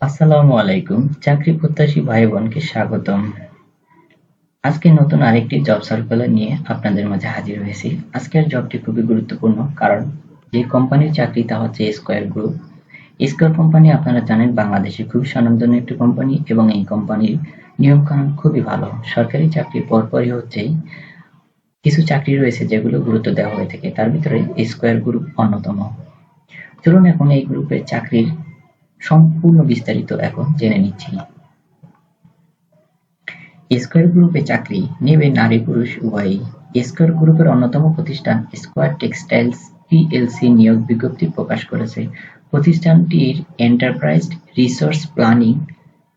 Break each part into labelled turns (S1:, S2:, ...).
S1: আসসালামু আলাইকুম চাকরি প্রত্যাশী ভাই বোনকে স্বাগতম। আজকে নতুন আরেকটি জব সার্কুলার নিয়ে আপনাদের মাঝে হাজির হয়েছি। আজকের জবটি খুবই গুরুত্বপূর্ণ কারণ যে কোম্পানির চাকরি তা হচ্ছে স্কয়ার গ্রুপ। স্কয়ার কোম্পানি আপনারা জানেন বাংলাদেশে খুবই স্বনামধন্য একটি কোম্পানি এবং এই কোম্পানির নিয়মকানুন খুবই ভালো। সরকারি চাকরির পরপরই হচ্ছে কিছু চাকরি রয়েছে যেগুলো গুরুত্ব দেওয়া হয়ে থাকে, তার ভিতরে স্কয়ার গ্রুপ অন্যতম। চলুন এখন এই গ্রুপের চাকরির সম্পূর্ণ বিস্তারিত এখন জেনে নিচ্ছি। স্কয়ার গ্রুপে চাকরি নেবে নারী-পুরুষ উভয়েই। স্কয়ার গ্রুপের অন্যতম প্রতিষ্ঠান স্কয়ার টেক্সটাইলস পিএলসি নিয়োগ বিজ্ঞপ্তি প্রকাশ করেছে। প্রতিষ্ঠানটির এন্টারপ্রাইজ রিসোর্স প্ল্যানিং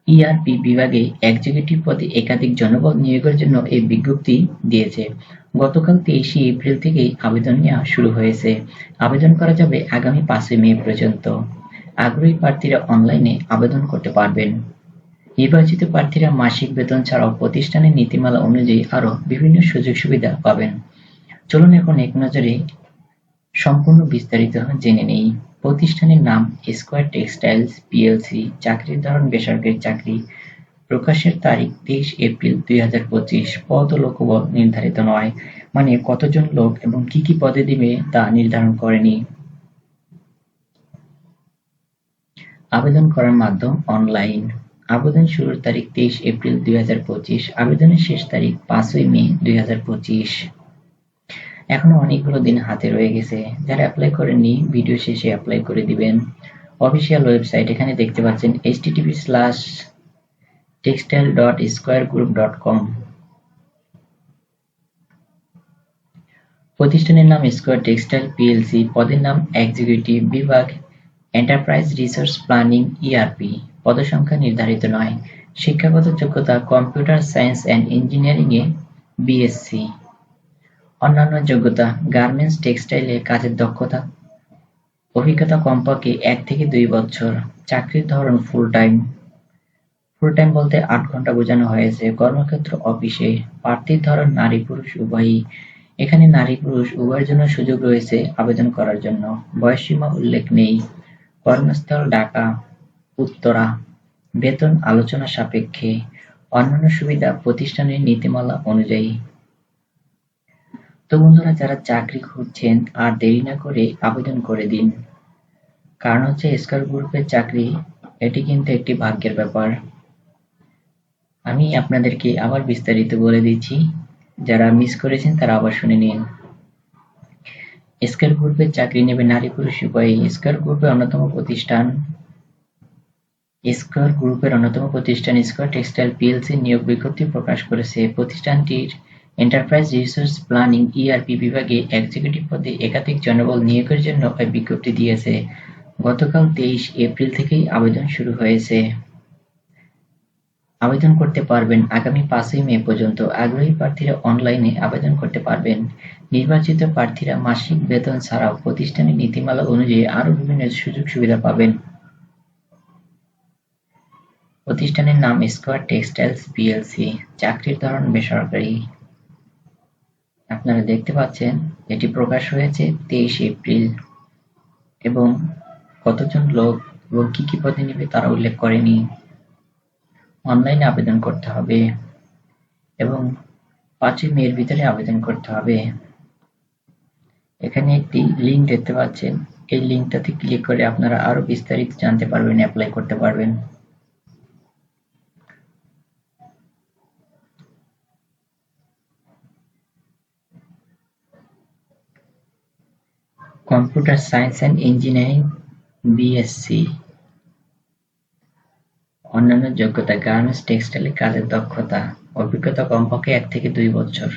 S1: ইআরপি বিভাগে এক্সিকিউটিভ পদে একাধিক জনবল নিয়োগের জন্য এই বিজ্ঞপ্তি দিয়েছে। গতকাল 23শে এপ্রিল থেকেই আবেদন নেওয়া শুরু হয়েছে। আবেদন করা যাবে আগামী 5ই মে পর্যন্ত। আগ্রহী প্রার্থীরা অনলাইনে আবেদন করতে পারবেন। নির্বাচিত প্রার্থীরা মাসিক বেতন ছাড়াও প্রতিষ্ঠানের নীতিমালা অনুযায়ী আরও বিভিন্ন সুযোগ-সুবিধা পাবেন। চলুন এখন একনজরে সম্পূর্ণ বিস্তারিত জেনে নেই। প্রতিষ্ঠানের নাম স্কয়ার টেক্সটাইলস পিএলসি। চাকরির ধরন বেসরকারি চাকরি। প্রকাশের তারিখ 23 এপ্রিল 2025। পদ ও লোকবল নির্ধারিত নয়, মানে কতজন লোক এবং কি কি পদে দিবে তা নির্ধারণ করেনি। আবেদন করার মাধ্যম অনলাইন। আবেদন শুরুর তারিখ 23 এপ্রিল 2025। আবেদনের শেষ তারিখ 5ই মে 2025। এখনো অনেকগুলো দিন হাতে রয়ে গেছে। যারা অ্যাপ্লাই করেননি ভিডিও শেষে অ্যাপ্লাই করে দিবেন। অফিসিয়াল ওয়েবসাইট এখানে দেখতে পাচ্ছেন http:/textile.squaregroup.com। প্রতিষ্ঠানের নাম স্কয়ার টেক্সটাইল পিএলসি। পদের নাম এক্সিকিউটিভ। বিভাগ এন্টারপ্রাইজ রিসোর্স প্ল্যানিং ইআরপি। পদসংখ্যা নির্ধারিত নয়। শিক্ষাগত যোগ্যতা computer science and engineering A BSc. অন্যান্য যোগ্যতা গার্মেন্টস টেক্সটাইলে কাজের দক্ষতা, অভিজ্ঞতা কমপক্ষে 1 থেকে 2 বছর। চাকরির ধরন ফুল টাইম। ফুল টাইম বলতে 8 ঘন্টা বোঝানো হয়েছে। কর্মক্ষেত্র অফিসে। প্রার্থীর ধরন নারী পুরুষ উভয়ই। এখানে নারী পুরুষ উভয়ের জন্য সুযোগ রয়েছে আবেদন করার জন্য। বয়সসীমা উল্লেখ নেই। কর্মস্থল ঢাকা, উত্তরা। বেতন আলোচনা সাপেক্ষে। অন্যান্য সুবিধা প্রতিষ্ঠানের নীতিমালা অনুযায়ী। তো বন্ধুরা, যারা চাকরি খুঁজছেন আর দেরি না করে আবেদন করে দিন। কারণ হচ্ছে স্কয়ার গ্রুপের চাকরি, এটি কিন্তু একটি ভাগ্যের ব্যাপার। আমি আপনাদেরকে আবার বিস্তারিত বলে দিচ্ছি, যারা মিস করেছেন তারা আবার শুনে নিন। স্কয়ার গ্রুপের চাকরি নেবে নারী পুরুষ উভয়ই। স্কয়ার গ্রুপের অন্যতম প্রতিষ্ঠান স্কয়ার টেক্সটাইল পিএলসি নিয়োগ বিজ্ঞপ্তি প্রকাশ করেছে। প্রতিষ্ঠানটির এন্টারপ্রাইজ রিসোর্স প্ল্যানিং ইআরপি বিভাগে এক্সিকিউটিভ পদে একাধিক জনবল নিয়োগের জন্য এই বিজ্ঞপ্তি দিয়েছে। গতকাল 23 এপ্রিল থেকেই আবেদন শুরু হয়েছে। আবেদন করতে পারবেন আগামী 5ই মে পর্যন্ত। আগ্রহী প্রার্থীরা অনলাইনে আবেদন করতে পারবেন। নির্বাচিত প্রার্থীরা মাসিক বেতন ছাড়াও প্রতিষ্ঠানের নীতিমালা অনুযায়ী আরও বিভিন্ন সুযোগ-সুবিধা পাবেন। প্রতিষ্ঠানের নাম স্কয়ার টেক্সটাইলস পিএলসি। চাকরির ধরন বেসরকারি। আপনারা দেখতে পাচ্ছেন এটি প্রকাশ হয়েছে 23 এপ্রিল এবং কতজন লোক এবং কি কি পদে নিবে তারা উল্লেখ করেনি। অনলাইনে আবেদন করতে হবে এবং 5ই মের ভিতরে আবেদন করতে হবে। এখানে একটি লিঙ্ক দেখতে পাচ্ছেন, এই লিঙ্কটাতে ক্লিক করে আপনারা আরো বিস্তারিত জানতে পারবেন, অ্যাপ্লাই করতে পারবেন। Computer science and engineering BSc. অন্যান্য যোগ্যতা গার্মেন্টস টেক্সটাইলে কাজের দক্ষতা, অভিজ্ঞতা কমপক্ষে 1 থেকে 2 বছর।